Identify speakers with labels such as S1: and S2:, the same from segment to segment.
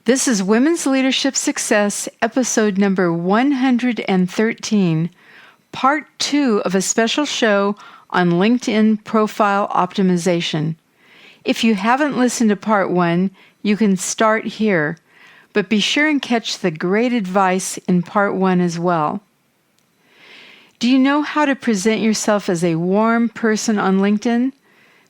S1: This is Women's Leadership Success, episode number 113, part 2 of a special show on LinkedIn profile optimization. If you haven't listened to part 1, you can start here, but be sure and catch the great advice in part 1 as well. Do you know how to present yourself as a warm person on LinkedIn?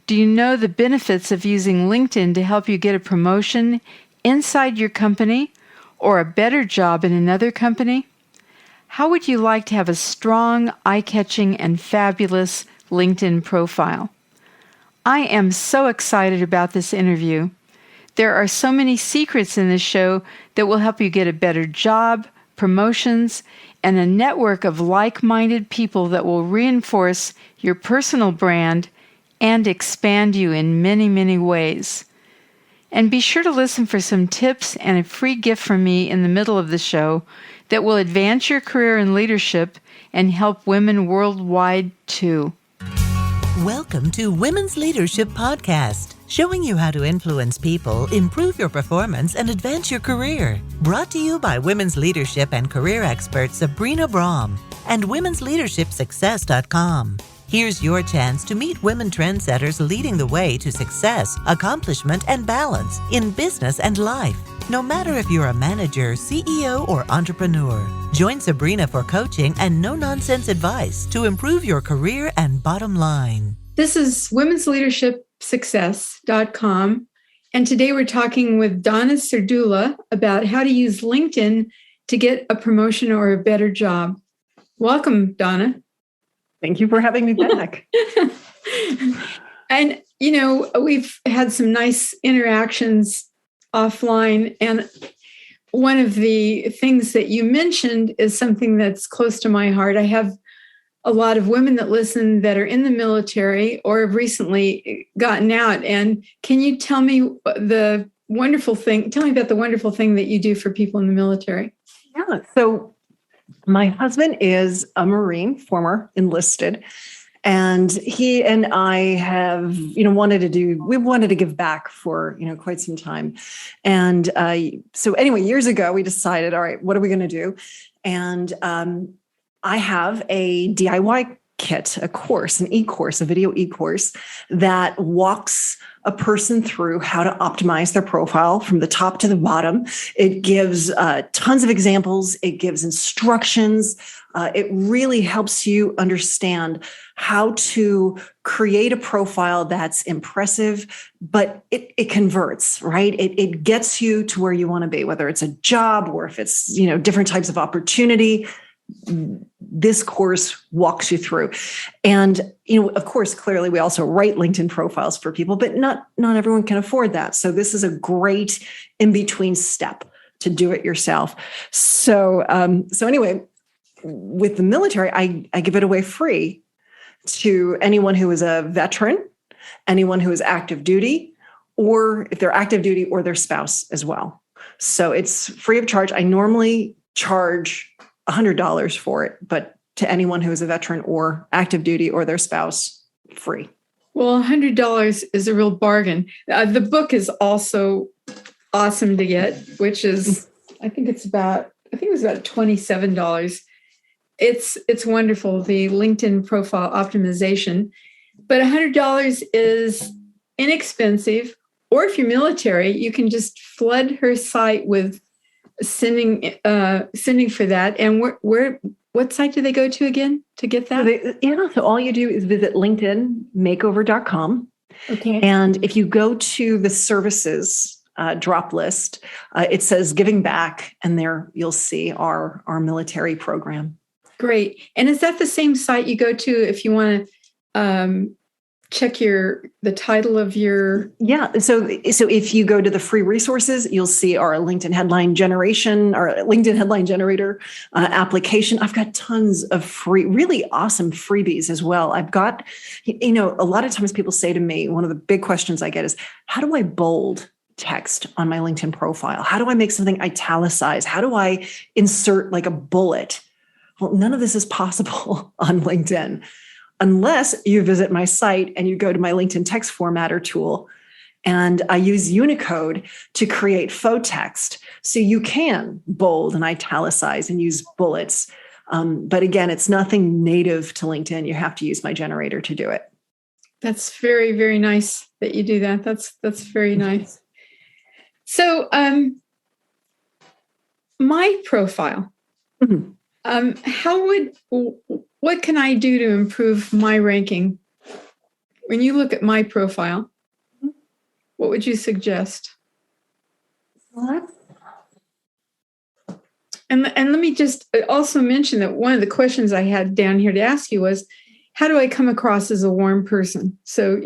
S1: Do you know the benefits of using LinkedIn to help you get a promotion inside your company or a better job in another company? How would you like to have a strong, eye-catching, and fabulous LinkedIn profile? I am so excited about this interview. There are so many secrets in this show that will help you get a better job, promotions, and a network of like-minded people that will reinforce your personal brand and expand you in many, many ways. And be sure to listen for some tips and a free gift from me in the middle of the show that will advance your career in leadership and help women worldwide too.
S2: Welcome to Women's Leadership Podcast, showing you how to influence people, improve your performance, and advance your career. Brought to you by women's leadership and career expert Sabrina Braham and womensleadershipsuccess.com. Here's your chance to meet women trendsetters leading the way to success, accomplishment, and balance in business and life. No matter if you're a manager, CEO, or entrepreneur, join Sabrina for coaching and no-nonsense advice to improve your career and bottom line.
S1: This is womensleadershipsuccess.com, and today we're talking with Donna Serdula about how to use LinkedIn to get a promotion or a better job. Welcome, Donna.
S3: Thank you for having me back.
S1: And, we've had some nice interactions offline. And one of the things that you mentioned is something that's close to my heart. I have a lot of women that listen that are in the military or have recently gotten out. And can you tell me about the wonderful thing that you do for people in the military?
S3: Yeah. So my husband is a Marine, former enlisted, and he and I have, we wanted to give back for, quite some time. And so anyway, years ago, we decided, all right, what are we going to do? And I have a DIY kit, an e-course, a video e-course that walks a person through how to optimize their profile from the top to the bottom. It gives tons of examples. It gives instructions. It really helps you understand how to create a profile that's impressive, but it converts, right? It gets you to where you want to be, whether it's a job or if it's, different types of opportunity. This course walks you through. And, of course, clearly we also write LinkedIn profiles for people, but not everyone can afford that. So this is a great in-between step to do it yourself. So anyway, with the military, I give it away free to anyone who is a veteran, anyone who is active duty, or if they're active duty or their spouse as well. So it's free of charge. I normally charge $100 for it, but to anyone who is a veteran or active duty or their spouse, free.
S1: Well, $100 is a real bargain. The book is also awesome to get, which is, I think it was about $27. It's wonderful, the LinkedIn profile optimization, but $100 is inexpensive. Or if you're military, you can just flood her site with sending for that. And what site do they go to again to get that?
S3: So all you do is visit LinkedInmakeover.com.
S1: Okay.
S3: And if you go to the services drop list, it says giving back, and there you'll see our military program.
S1: Great. And is that the same site you go to if you want to check the title of your...
S3: Yeah. So if you go to the free resources, you'll see our LinkedIn headline generation, our LinkedIn headline generator application. I've got tons of free, really awesome freebies as well. I've got, a lot of times people say to me, one of the big questions I get is, how do I bold text on my LinkedIn profile? How do I make something italicized? How do I insert like a bullet? Well, none of this is possible on LinkedIn unless you visit my site and you go to my LinkedIn text formatter tool. And I use Unicode to create faux text. So you can bold and italicize and use bullets. But again, it's nothing native to LinkedIn. You have to use my generator to do it.
S1: That's very, very nice that you do that. That's very nice. So my profile, what can I do to improve my ranking? When you look at my profile, what would you suggest?
S3: What?
S1: And let me just also mention that one of the questions I had down here to ask you was, how do I come across as a warm person? So,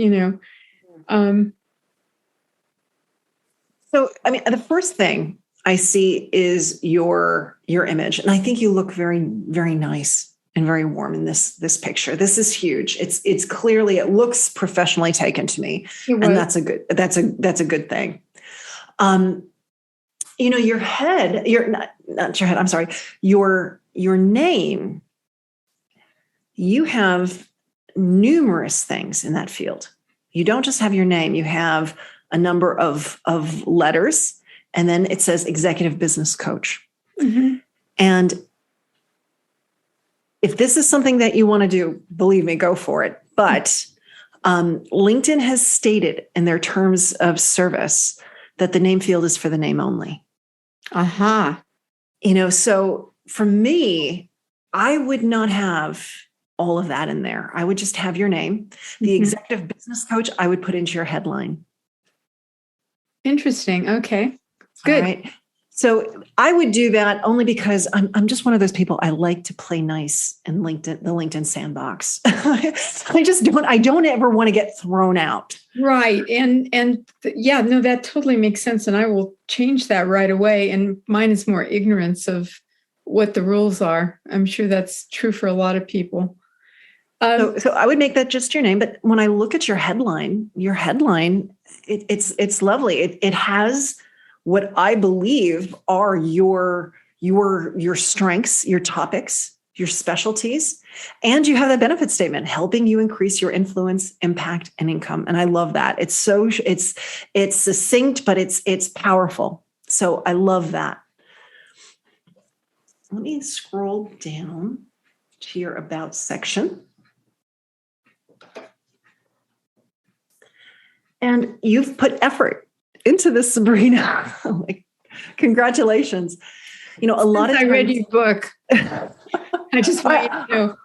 S3: So, I mean, the first thing I see is your image. And I think you look very, very nice and very warm in this picture. This is huge. It's clearly, it looks professionally taken to me. And that's a good thing. Your head, not your head, I'm sorry, your name, you have numerous things in that field. You don't just have your name, you have a number of letters, and then it says executive business coach. Mm-hmm. And if this is something that you want to do, believe me, go for it. But LinkedIn has stated in their terms of service that the name field is for the name only.
S1: Aha.
S3: So for me, I would not have all of that in there. I would just have your name. The executive business coach, I would put into your headline.
S1: Interesting. Okay. Good.
S3: All right. So I would do that only because I'm just one of those people. I like to play nice in the LinkedIn sandbox. I don't ever want to get thrown out.
S1: Right. And yeah, no, that totally makes sense. And I will change that right away. And mine is more ignorance of what the rules are. I'm sure that's true for a lot of people.
S3: So I would make that just your name. But when I look at your headline, it's lovely. It has what I believe are your strengths, your topics, your specialties, and you have that benefit statement helping you increase your influence, impact, and income. And I love that. It's succinct, but it's powerful. So I love that. Let me scroll down to your about section. And you've put effort into this, Sabrina. Like, congratulations. A lot of times,
S1: I read your book. I just want you to know.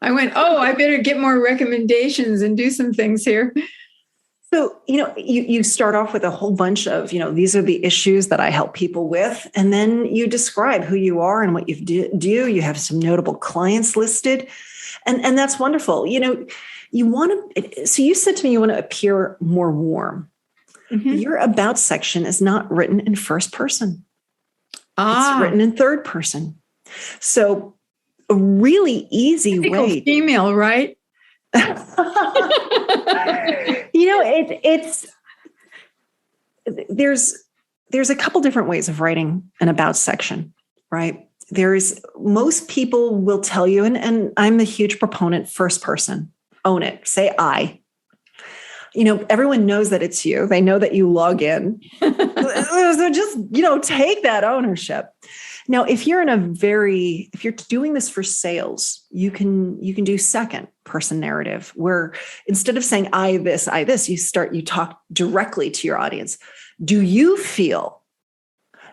S1: I went, I better get more recommendations and do some things here.
S3: So, you start off with a whole bunch of, these are the issues that I help people with. And then you describe who you are and what you do. You have some notable clients listed. And that's wonderful. So you said to me, you want to appear more warm. Mm-hmm. Your about section is not written in first person. It's written in third person. So a really easy way.
S1: Female, right?
S3: There's a couple different ways of writing an about section, right? Most people will tell you, and I'm a huge proponent, first person. Own it. Say I. Everyone knows that it's you. They know that you log in. So just, take that ownership. Now, if you're doing this for sales, you can do second person narrative, where instead of saying I this, you talk directly to your audience. Do you feel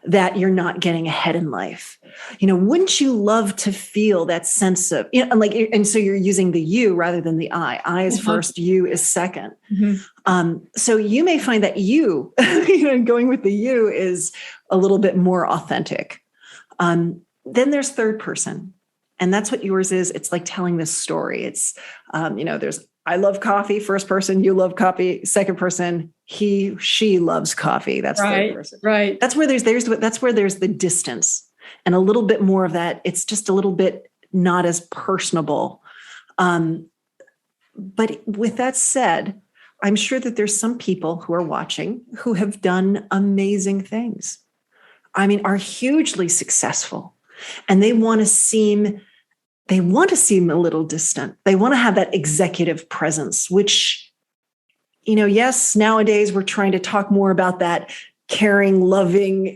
S3: that you're not getting ahead in life? Wouldn't you love to feel that sense of, and so you're using the you rather than the I. I is first, you is second. Mm-hmm. So you may find that you, going with the you is a little bit more authentic. Then there's third person. And that's what yours is. It's like telling this story. It's, there's, I love coffee, first person, you love coffee, second person, she loves coffee. That's
S1: right,
S3: third person.
S1: Right.
S3: That's where there's the distance and a little bit more of that. It's just a little bit not as personable. But with that said, I'm sure that there's some people who are watching who have done amazing things. Are hugely successful, and they want to seem a little distant. They want to have that executive presence, which yes, nowadays we're trying to talk more about that caring, loving,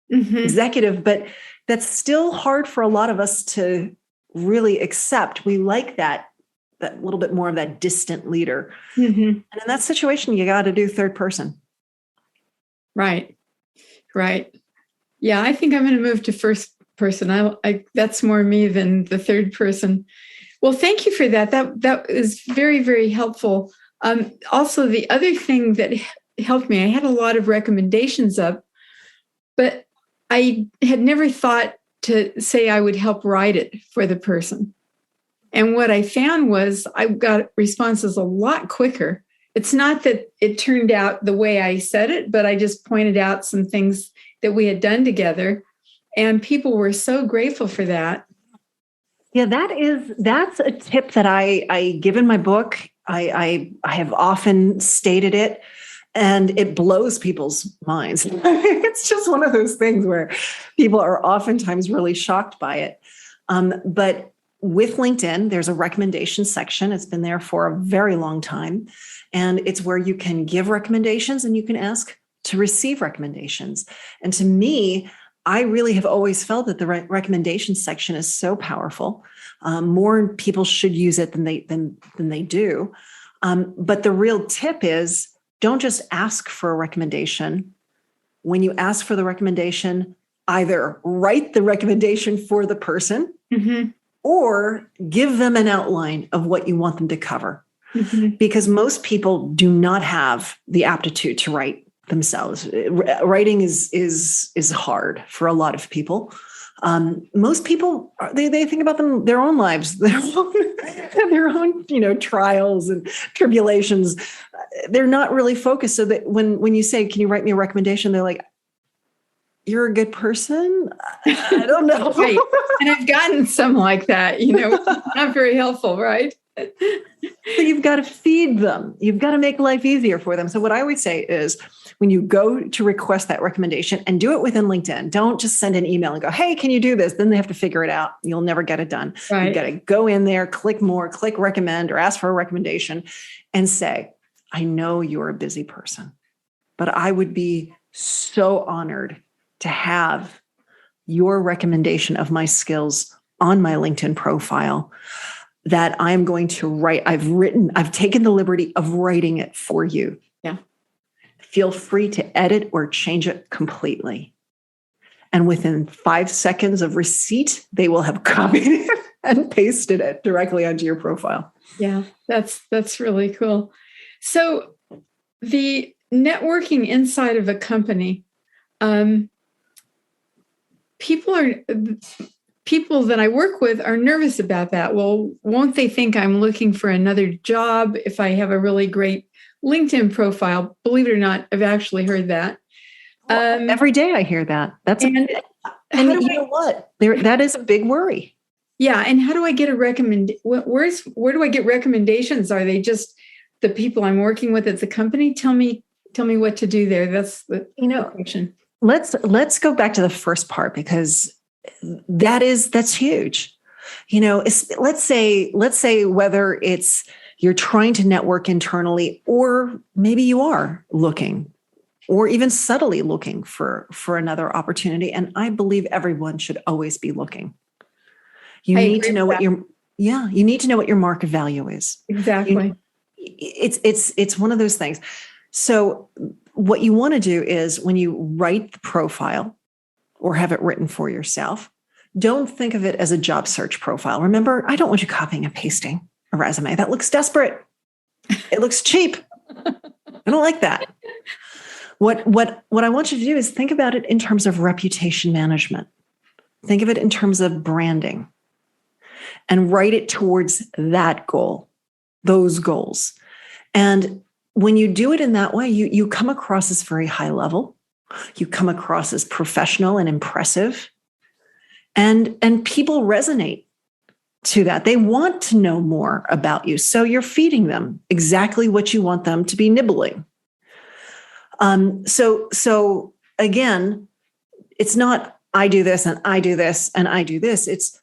S3: executive, but that's still hard for a lot of us to really accept. We like that little bit more of that distant leader. And in that situation, you got to do third person.
S1: Right. Yeah, I think I'm going to move to first person. I that's more me than the third person. Well, thank you for that. That is very, very helpful. Also, the other thing that helped me, I had a lot of recommendations up, but I had never thought to say I would help write it for the person. And what I found was I got responses a lot quicker. It's not that it turned out the way I said it, but I just pointed out some things that we had done together. And people were so grateful for that.
S3: Yeah, that's a tip that I give in my book. I have often stated it, and it blows people's minds. It's just one of those things where people are oftentimes really shocked by it. But with LinkedIn, there's a recommendation section. It's been there for a very long time. And it's where you can give recommendations and you can ask to receive recommendations. And to me, I really have always felt that the recommendation section is so powerful. More people should use it than they do. But the real tip is don't just ask for a recommendation. When you ask for the recommendation, either write the recommendation for the person or give them an outline of what you want them to cover. Because most people do not have the aptitude to write themselves. Writing is hard for a lot of people. Most people, they think about their own lives, their own trials and tribulations. They're not really focused. So that when you say, "Can you write me a recommendation?" They're like, "You're a good person." I don't know.
S1: Right. And I've gotten some like that. Not very helpful, right?
S3: So you've got to feed them. You've got to make life easier for them. So what I always say is when you go to request that recommendation, and do it within LinkedIn, don't just send an email and go, "Hey, can you do this?" Then they have to figure it out. You'll never get it done. Right. You've got to go in there, click more, click recommend, or ask for a recommendation and say, "I know you're a busy person, but I would be so honored to have your recommendation of my skills on my LinkedIn profile that I'm going to write. I've taken the liberty of writing it for you.
S1: Yeah.
S3: Feel free to edit or change it completely." And within 5 seconds of receipt, they will have copied it and pasted it directly onto your profile.
S1: Yeah, that's really cool. So the networking inside of a company, people that I work with are nervous about that. Well, won't they think I'm looking for another job if I have a really great LinkedIn profile? Believe it or not, I've actually heard that.
S3: Every day I hear that. And you know what? That is a big worry.
S1: Yeah. And how do I get where do I get recommendations? Are they just the people I'm working with at the company? Tell me what to do there. That's the question.
S3: Let's go back to the first part, because that's huge. Let's say whether it's you're trying to network internally, or maybe you are looking, or even subtly looking for another opportunity. And I believe everyone should always be looking. You need to know what your market value is.
S1: Exactly.
S3: It's one of those things. So what you want to do is when you write the profile or have it written for yourself, don't think of it as a job search profile. Remember, I don't want you copying and pasting a resume. That looks desperate. It looks cheap. I don't like that. What I want you to do is think about it in terms of reputation management. Think of it in terms of branding, and write it towards that goal, those goals. And when you do it in that way, you come across as very high level. You come across as professional and impressive. And people resonate to that. They want to know more about you. So you're feeding them exactly what you want them to be nibbling. So again, it's not I do this and I do this and I do this. It's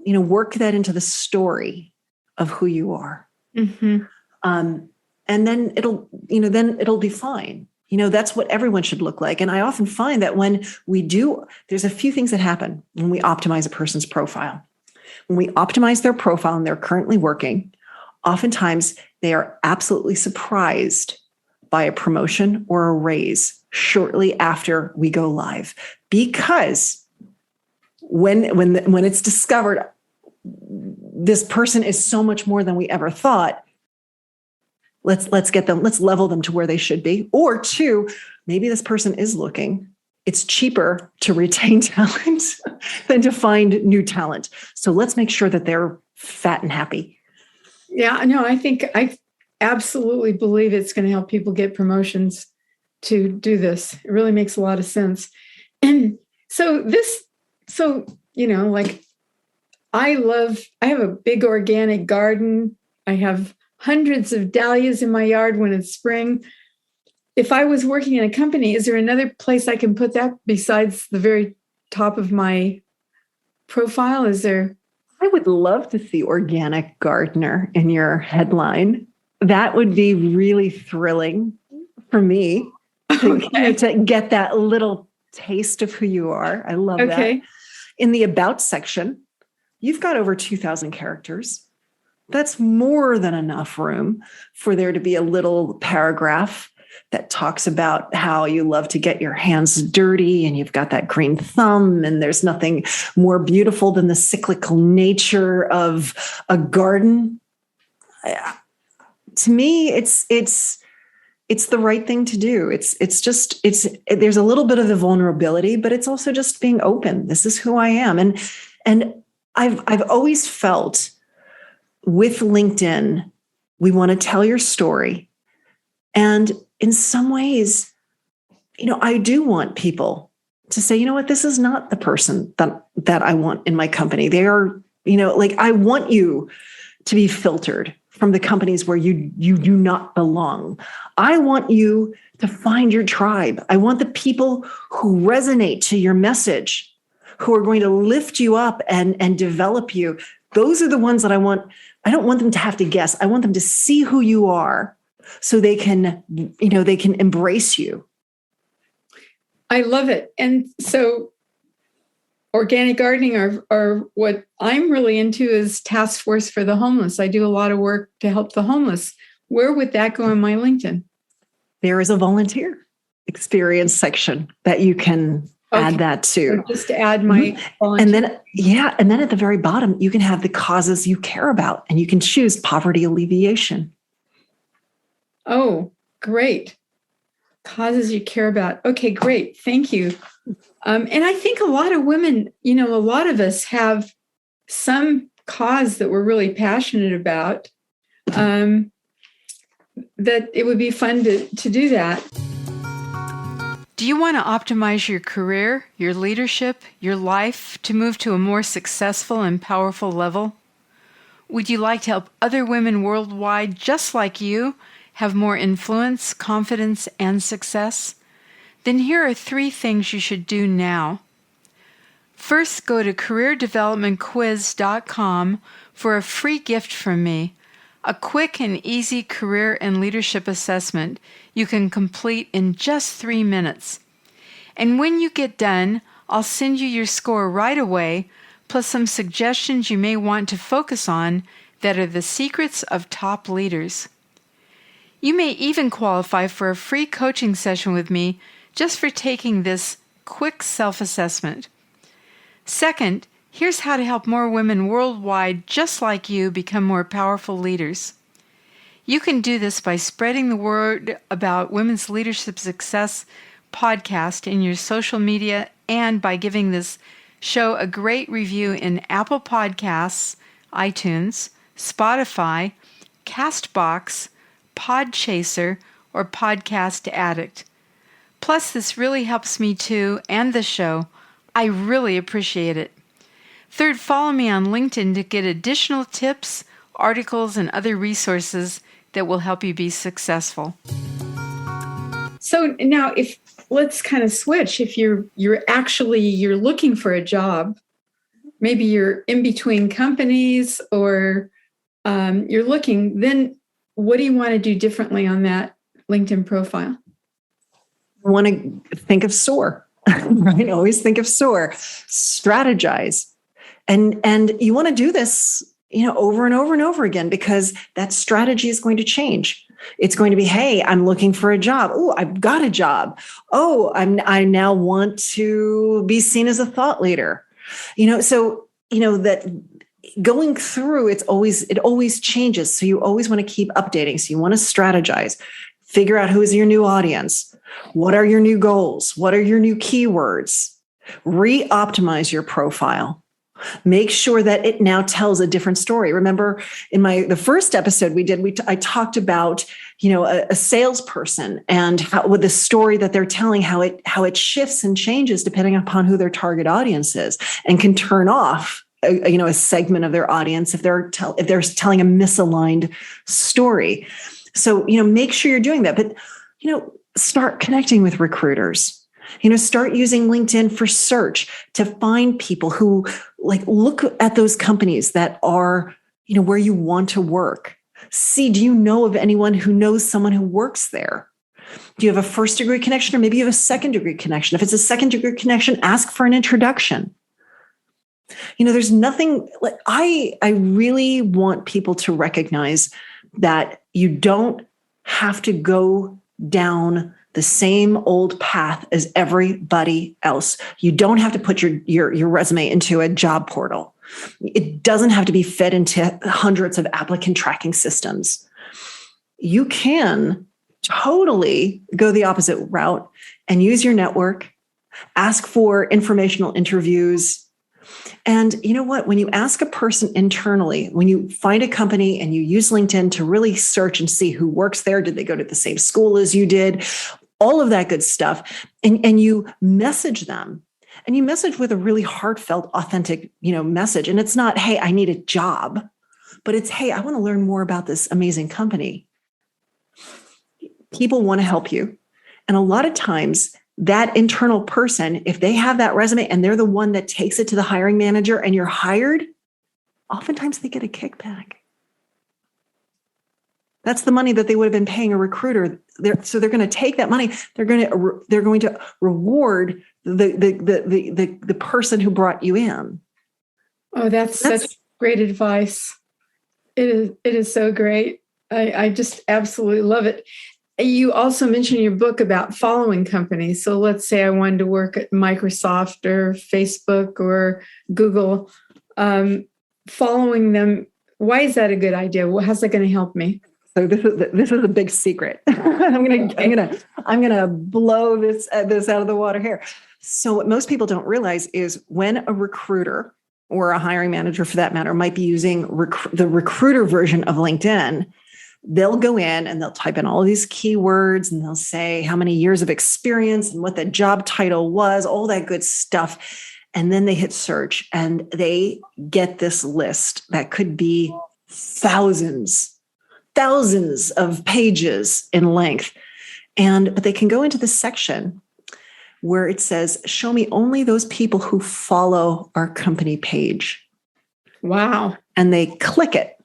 S3: work that into the story of who you are. and then it'll be fine. That's what everyone should look like. And I often find that when we do, there's a few things that happen when we optimize a person's profile. When we optimize their profile and they're currently working, oftentimes they are absolutely surprised by a promotion or a raise shortly after we go live. Because when it's discovered this person is so much more than we ever thought, let's level them to where they should be. Or two, maybe this person is looking. It's cheaper to retain talent than to find new talent. So let's make sure that they're fat and happy.
S1: Yeah, no, I absolutely believe it's going to help people get promotions to do this. It really makes a lot of sense. And like I have a big organic garden. I have hundreds of dahlias in my yard when it's spring. If I was working in a company, is there another place I can put that besides the very top of my profile? Is there?
S3: I would love to see organic gardener in your headline. That would be really thrilling for me to get that little taste of who you are. I love that. In the about section, you've got over 2,000 characters. That's more than enough room for there to be a little paragraph that talks about how you love to get your hands dirty and you've got that green thumb, and there's nothing more beautiful than the cyclical nature of a garden. To me, it's the right thing to do. There's a little bit of the vulnerability, but it's also just being open. This is who I am. And I've always felt with LinkedIn, we want to tell your story. And in some ways, I do want people to say, you know what, this is not the person that I want in my company. They are, I want you to be filtered from the companies where you do not belong. I want you to find your tribe. I want the people who resonate to your message, who are going to lift you up and develop you. Those are the ones that I want. I don't want them to have to guess. I want them to see who you are so they can embrace you.
S1: I love it. And so organic gardening or what I'm really into is task force for the homeless. I do a lot of work to help the homeless. Where would that go on my LinkedIn?
S3: There is a volunteer experience section that you can add that to.
S1: So just to add my
S3: volunteer. And then at the very bottom, you can have the causes you care about, and you can choose poverty alleviation.
S1: Oh, great. Causes you care about. Okay, great. Thank you. And I think a lot of women, a lot of us have some cause that we're really passionate about, that it would be fun to do that. Do you want to optimize your career, your leadership, your life to move to a more successful and powerful level? Would you like to help other women worldwide just like you have more influence, confidence, and success? Then here are 3 things you should do now. First, go to careerdevelopmentquiz.com for a free gift from me, a quick and easy career and leadership assessment you can complete in just 3 minutes. And when you get done, I'll send you your score right away, plus some suggestions you may want to focus on that are the secrets of top leaders. You may even qualify for a free coaching session with me just for taking this quick self-assessment. Second, here's how to help more women worldwide just like you become more powerful leaders. You can do this by spreading the word about Women's Leadership Success podcast in your social media and by giving this show a great review in Apple Podcasts, iTunes, Spotify, Castbox, Podchaser, or Podcast Addict. Plus, this really helps me too, and the show. I really appreciate it. Third, follow me on LinkedIn to get additional tips, articles, and other resources that will help you be successful. So now, let's kind of switch. If you're looking for a job, maybe you're in between companies or you're looking, then what do you want to do differently on that LinkedIn profile?
S3: I want to think of SOAR, right? Always think of SOAR, strategize. And you want to do this, over and over and over again, because that strategy is going to change. It's going to be, hey, I'm looking for a job. Oh, I've got a job. Oh, I now want to be seen as a thought leader. That going through, it always changes. So you always want to keep updating. So you want to strategize, figure out who is your new audience. What are your new goals? What are your new keywords? Re-optimize your profile. Make sure that it now tells a different story. Remember, in the first episode we did, I talked about a salesperson and how, with the story that they're telling, how it shifts and changes depending upon who their target audience is, and can turn off a segment of their audience if they're telling a misaligned story. So make sure you're doing that, but start connecting with recruiters. Start using LinkedIn for search to find people who look at those companies that are, where you want to work. See, do you know of anyone who knows someone who works there? Do you have a first degree connection, or maybe you have a second degree connection? If it's a second degree connection, ask for an introduction. There's nothing I really want people to recognize that you don't have to go down the same old path as everybody else. You don't have to put your resume into a job portal. It doesn't have to be fed into hundreds of applicant tracking systems. You can totally go the opposite route and use your network, ask for informational interviews. And you know what? When you ask a person internally, when you find a company and you use LinkedIn to really search and see who works there, did they go to the same school as you did? All of that good stuff. And you message them, and you message with a really heartfelt, authentic, message. And it's not, hey, I need a job, but it's, hey, I want to learn more about this amazing company. People want to help you. And a lot of times that internal person, if they have that resume and they're the one that takes it to the hiring manager and you're hired, oftentimes they get a kickback. That's the money that they would have been paying a recruiter. So they're going to take that money. They're going to reward the person who brought you in.
S1: Oh, that's such great advice. It is so great. I just absolutely love it. You also mentioned in your book about following companies. So let's say I wanted to work at Microsoft or Facebook or Google. Following them, why is that a good idea? How's that going to help me?
S3: So this is a big secret. I'm gonna blow this out of the water here. So what most people don't realize is when a recruiter or a hiring manager, for that matter, might be using the recruiter version of LinkedIn, they'll go in and they'll type in all of these keywords and they'll say how many years of experience and what the job title was, all that good stuff. And then they hit search and they get this list that could be thousands of pages in length. But they can go into the section where it says, show me only those people who follow our company page.
S1: Wow.
S3: And they click it.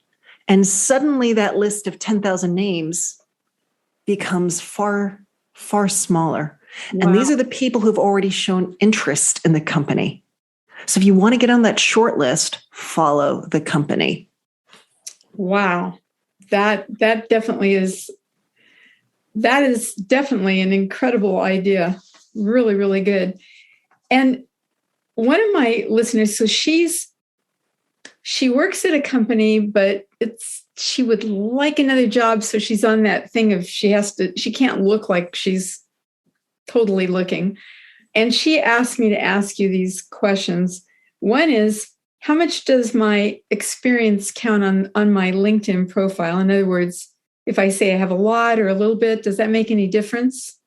S3: And suddenly that list of 10,000 names becomes far, far smaller. Wow. And these are the people who've already shown interest in the company. So if you want to get on that short list, follow the company.
S1: Wow. That definitely is definitely an incredible idea. Really, really good. And one of my listeners, so she works at a company, but she would like another job. So she's on that thing of she can't look like she's totally looking. And she asked me to ask you these questions. One is, how much does my experience count on my LinkedIn profile? In other words, if I say I have a lot or a little bit, does that make any difference?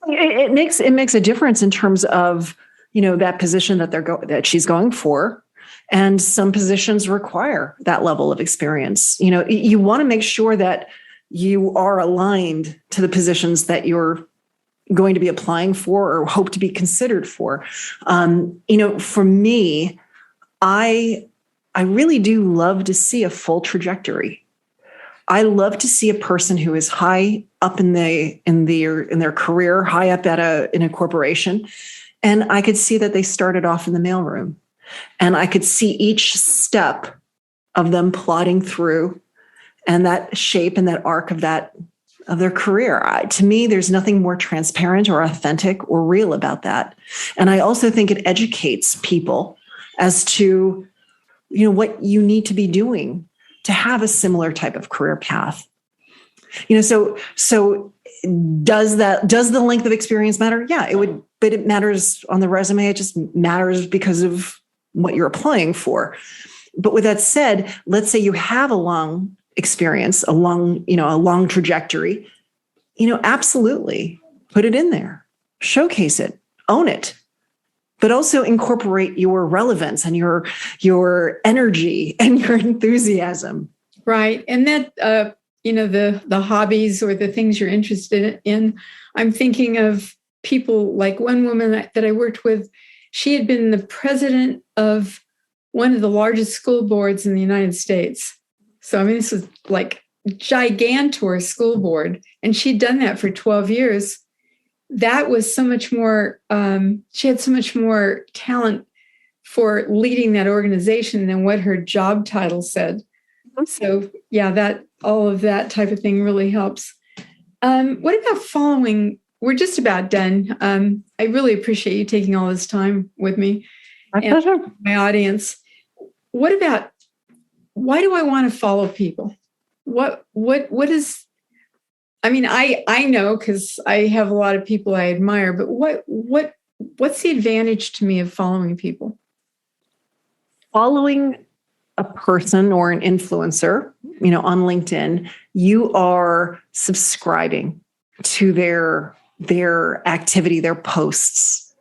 S3: It makes a difference in terms of, that position that she's going for. And some positions require that level of experience. You want to make sure that you are aligned to the positions that you're going to be applying for or hope to be considered for. For me, I really do love to see a full trajectory. I love to see a person who is high up in their career, high up in a corporation, and I could see that they started off in the mailroom, and I could see each step of them plodding through, and that shape and that arc of their career. To me, there's nothing more transparent or authentic or real about that. And I also think it educates people as to, what you need to be doing to have a similar type of career path. So does the length of experience matter? Yeah, it would, but it matters on the resume. It just matters because of what you're applying for. But with that said, let's say you have a long experience, a long trajectory, absolutely put it in there, showcase it, own it, but also incorporate your relevance and your energy and your enthusiasm.
S1: Right. And that, the hobbies or the things you're interested in, I'm thinking of people like one woman that I worked with. She had been the president of one of the largest school boards in the United States. So, this was like gigantor school board. And she'd done that for 12 years. That was so much more, she had so much more talent for leading that organization than what her job title said. So, yeah, all of that type of thing really helps. What about following? We're just about done. I really appreciate you taking all this time with me.
S3: My pleasure.
S1: My audience. What about, why do I want to follow people? What is, I know because I have a lot of people I admire, but what's the advantage to me of following people?
S3: Following a person or an influencer, on LinkedIn, you are subscribing to their activity, their posts.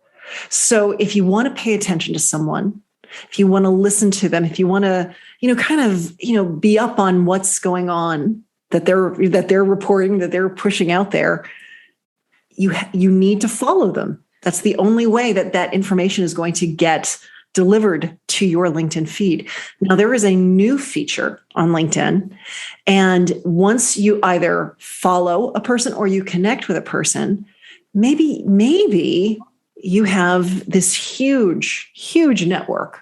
S3: So if you want to pay attention to someone, if you want to listen to them, if you want to, be up on what's going on that they're reporting, that they're pushing out there, you need to follow them. That's the only way that information is going to get delivered to your LinkedIn feed. Now, there is a new feature on LinkedIn. And once you either follow a person or you connect with a person, maybe you have this huge, huge network,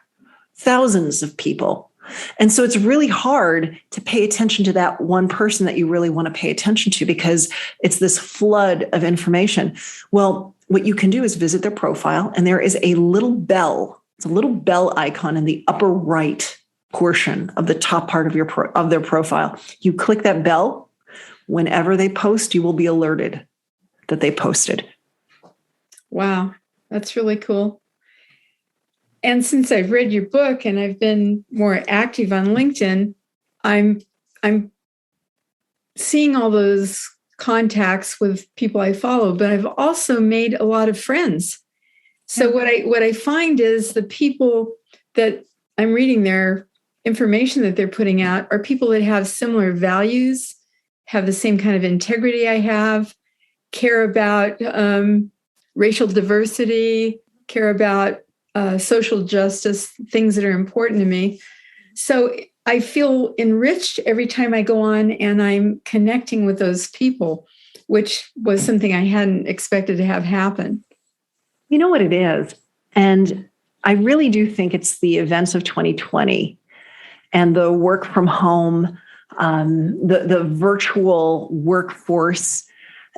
S3: thousands of people. And so it's really hard to pay attention to that one person that you really want to pay attention to because it's this flood of information. Well, what you can do is visit their profile, and there is a little bell. It's a little bell icon in the upper right portion of the top part of their profile. You click that bell. Whenever they post, you will be alerted that they posted.
S1: Wow, that's really cool. And since I've read your book and I've been more active on LinkedIn, I'm seeing all those contacts with people I follow, but I've also made a lot of friends. So what I find is the people that I'm reading their information that they're putting out are people that have similar values, have the same kind of integrity I have, care about racial diversity, care about social justice, things that are important to me. So I feel enriched every time I go on and I'm connecting with those people, which was something I hadn't expected to have happen.
S3: You know what it is? And I really do think it's the events of 2020 and the work from home, the virtual workforce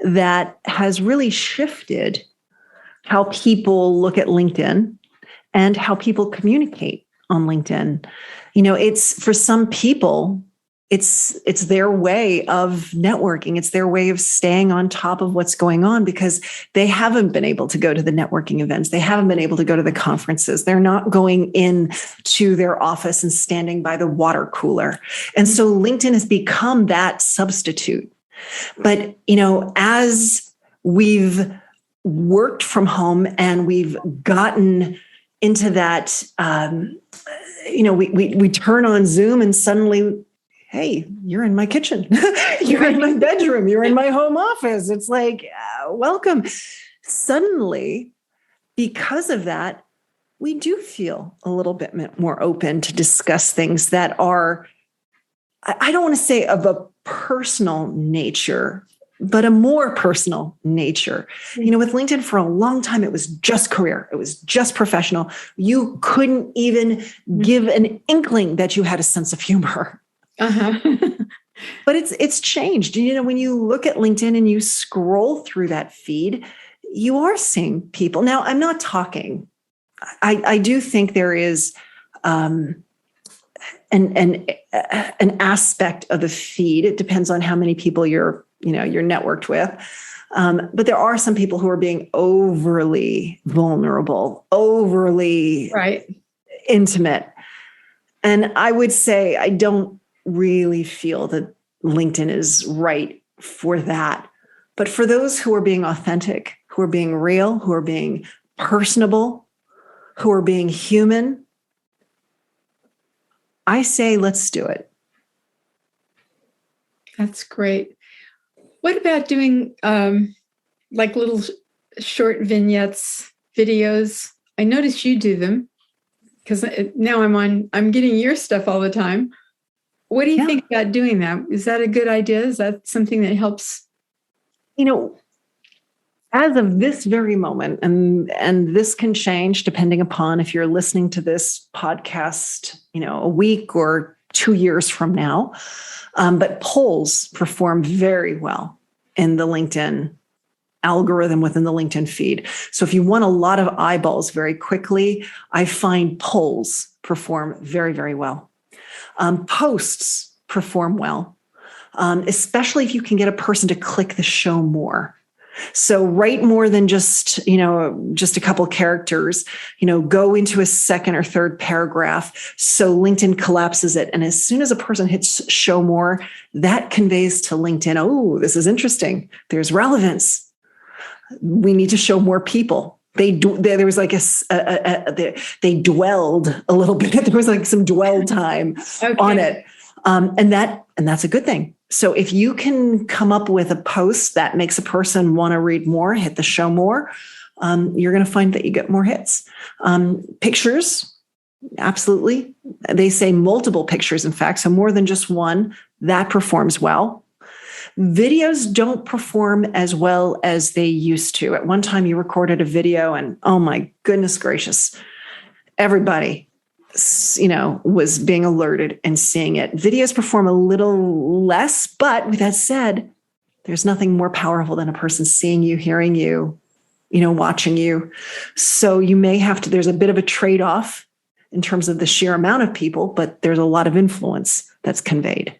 S3: that has really shifted how people look at LinkedIn and how people communicate on LinkedIn. It's for some people, it's their way of networking. It's their way of staying on top of what's going on because they haven't been able to go to the networking events. They haven't been able to go to the conferences. They're not going in to their office and standing by the water cooler. And so LinkedIn has become that substitute. But, as we've worked from home and we've gotten into that, we turn on Zoom and suddenly, hey, you're in my kitchen, you're in my bedroom, you're in my home office. It's like, welcome. Suddenly, because of that, we do feel a little bit more open to discuss things that are, I don't want to say of a personal nature, but a more personal nature. With LinkedIn for a long time, it was just career. It was just professional. You couldn't even give an inkling that you had a sense of humor. But it's changed. When you look at LinkedIn and you scroll through that feed, you are seeing people. Now, I'm not talking. I do think there is an aspect of the feed. It depends on how many people you're networked with. But there are some people who are being overly vulnerable, overly intimate. And I would say I don't really feel that LinkedIn is right for that. But for those who are being authentic, who are being real, who are being personable, who are being human, I say, let's do it.
S1: That's great. What about doing like little short vignettes, videos? I noticed you do them because now I'm getting your stuff all the time. What do you think about doing that? Is that a good idea? Is that something that helps?
S3: As of this very moment, and this can change depending upon if you're listening to this podcast, a week or 2 years from now. But polls perform very well in the LinkedIn algorithm within the LinkedIn feed. So if you want a lot of eyeballs very quickly, I find polls perform very, very well. Posts perform well, especially if you can get a person to click the show more. So write more than just a couple characters, go into a second or third paragraph. So LinkedIn collapses it. And as soon as a person hits show more, that conveys to LinkedIn, oh, this is interesting. There's relevance. We need to show more people. There was like they dwelled a little bit. There was like some dwell time on it. And that's a good thing. So if you can come up with a post that makes a person want to read more, hit the show more, you're going to find that you get more hits. Pictures, absolutely. They say multiple pictures, in fact, so more than just one, that performs well. Videos don't perform as well as they used to. At one time, you recorded a video and, oh my goodness gracious, everybody was being alerted and seeing it. Videos perform a little less, but with that said, there's nothing more powerful than a person seeing you, hearing you, watching you. So you may have to, there's a bit of a trade-off in terms of the sheer amount of people, but there's a lot of influence that's conveyed.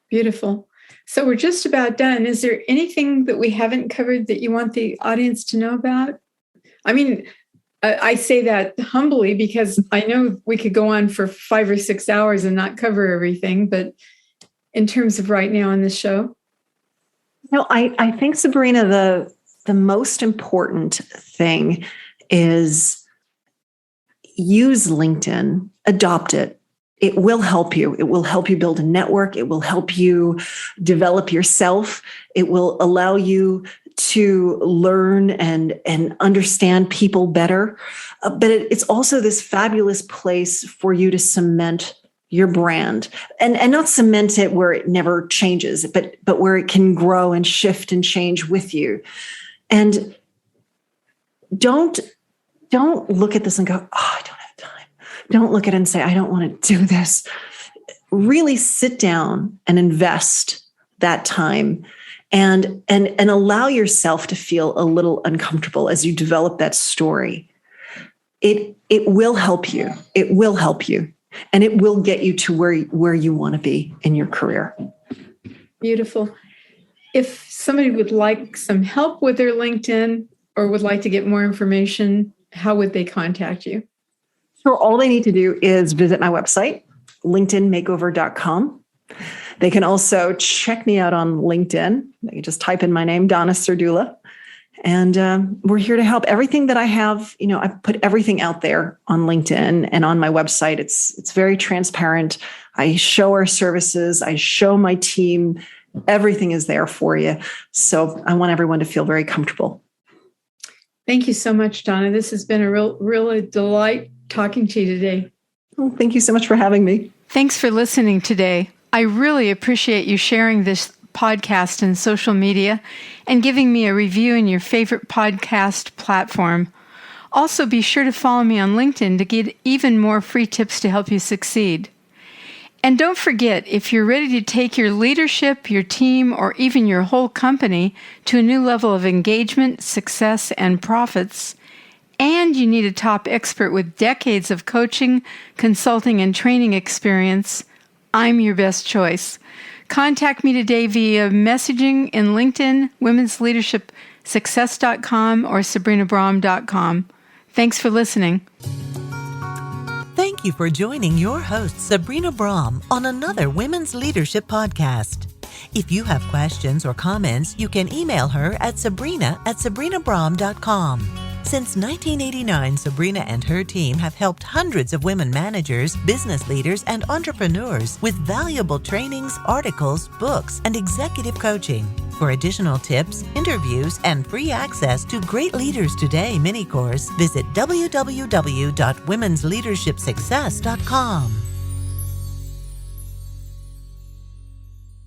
S1: Beautiful. So we're just about done. Is there anything that we haven't covered that you want the audience to know about? I mean, I say that humbly because I know we could go on for 5 or 6 hours and not cover everything. But in terms of right now on this show,
S3: I think, Sabrina, the most important thing is use LinkedIn, adopt it. It will help you. It will help you build a network. It will help you develop yourself. It will allow you to learn and understand people better. But it's also this fabulous place for you to cement your brand and not cement it where it never changes, but where it can grow and shift and change with you. And don't look at this and go, oh, I don't have time. Don't look at it and say, I don't want to do this. Really sit down and invest that time and allow yourself to feel a little uncomfortable as you develop that story. It will help you. It will help you. And it will get you to where you want to be in your career.
S1: Beautiful. If somebody would like some help with their LinkedIn or would like to get more information, how would they contact you?
S3: Sure. All they need to do is visit my website, linkedinmakeover.com. They can also check me out on LinkedIn. They can just type in my name, Donna Serdula. And we're here to help. Everything that I have, I put everything out there on LinkedIn and on my website. It's very transparent. I show our services. I show my team. Everything is there for you. So I want everyone to feel very comfortable.
S1: Thank you so much, Donna. This has been a real delight talking to you today.
S3: Well, thank you so much for having me.
S1: Thanks for listening today. I really appreciate you sharing this podcast in social media and giving me a review in your favorite podcast platform. Also, be sure to follow me on LinkedIn to get even more free tips to help you succeed. And don't forget, if you're ready to take your leadership, your team, or even your whole company to a new level of engagement, success, and profits, and you need a top expert with decades of coaching, consulting, and training experience, I'm your best choice. Contact me today via messaging in LinkedIn, womensleadershipsuccess.com, or sabrinabraham.com. Thanks for listening.
S2: Thank you for joining your host, Sabrina Braham, on another Women's Leadership Podcast. If you have questions or comments, you can email her at sabrina@sabrinabraham.com. Since 1989, Sabrina and her team have helped hundreds of women managers, business leaders, and entrepreneurs with valuable trainings, articles, books, and executive coaching. For additional tips, interviews, and free access to Great Leaders Today mini course, visit www.womensleadershipsuccess.com.